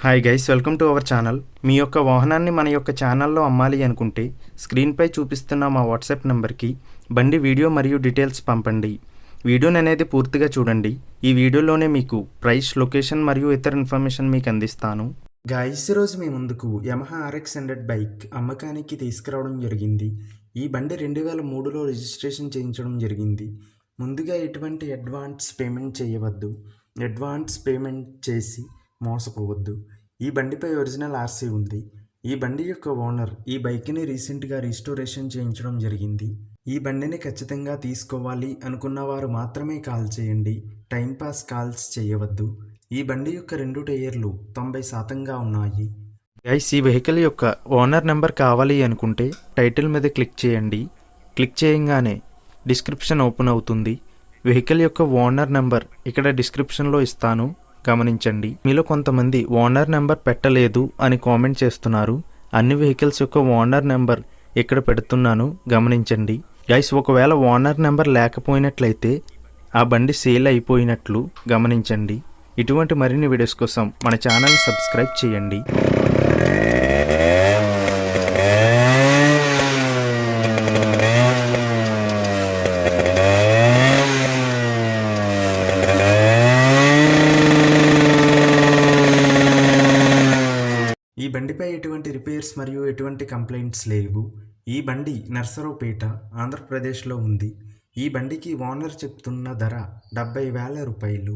Hi guys, welcome to our channel. మీ యొక్క వాహనాన్ని మన యొక్క ఛానల్లో అమ్మాలి అనుకుంటే స్క్రీన్పై చూపిస్తున్న మా వాట్సాప్ నెంబర్కి బండి వీడియో మరియు డీటెయిల్స్ పంపండి. వీడియోని అనేది పూర్తిగా చూడండి. ఈ వీడియోలోనే మీకు ప్రైస్, లొకేషన్ మరియు ఇతర ఇన్ఫర్మేషన్ మీకు అందిస్తాను. గైస్, ఈరోజు మీ ముందుకు యమహా RX100 బైక్ అమ్మకానికి తీసుకురావడం జరిగింది. ఈ బండి 2003లో రిజిస్ట్రేషన్ చేయించడం జరిగింది. ముందుగా ఎటువంటి అడ్వాన్స్ పేమెంట్ చేయవద్దు. అడ్వాన్స్ పేమెంట్ చేసి మోసపోవద్దు. ఈ బండిపై ఒరిజినల్ RC ఉంది. ఈ బండి యొక్క ఓనర్ ఈ బైక్ని రీసెంట్గా రీస్టోరేషన్ చేయించడం జరిగింది. ఈ బండిని ఖచ్చితంగా తీసుకోవాలి అనుకున్న వారు మాత్రమే కాల్ చేయండి. టైంపాస్ కాల్స్ చేయవద్దు. ఈ బండి యొక్క 2 టైర్లు 90% ఉన్నాయి. గైస్, ఈ వెహికల్ యొక్క ఓనర్ నెంబర్ కావాలి అనుకుంటే టైటిల్ మీద క్లిక్ చేయండి. క్లిక్ చేయగానే డిస్క్రిప్షన్ ఓపెన్ అవుతుంది. వెహికల్ యొక్క ఓనర్ నెంబర్ ఇక్కడ డిస్క్రిప్షన్లో ఇస్తాను, గమనించండి. మీలో కొంతమంది ఓనర్ నెంబర్ పెట్టలేదు అని కామెంట్ చేస్తున్నారు. అన్ని వెహికల్స్ యొక్క ఓనర్ నెంబర్ ఇక్కడ పెడుతున్నాను, గమనించండి. గైస్, ఒకవేళ ఓనర్ నెంబర్ లేకపోయినట్లయితే ఆ బండి సేల్ అయిపోయినట్లు గమనించండి. ఇటువంటి మరిన్ని వీడియోస్ కోసం మన ఛానల్ని సబ్స్క్రైబ్ చేయండి. ఈ బండిపై ఎటువంటి రిపేర్స్ మరియు ఎటువంటి కంప్లైంట్స్ లేవు. ఈ బండి నర్సరావుపేట, ఆంధ్రప్రదేశ్లో ఉంది. ఈ బండికి ఓనర్ చెప్తున్న ధర 70,000 రూపాయలు.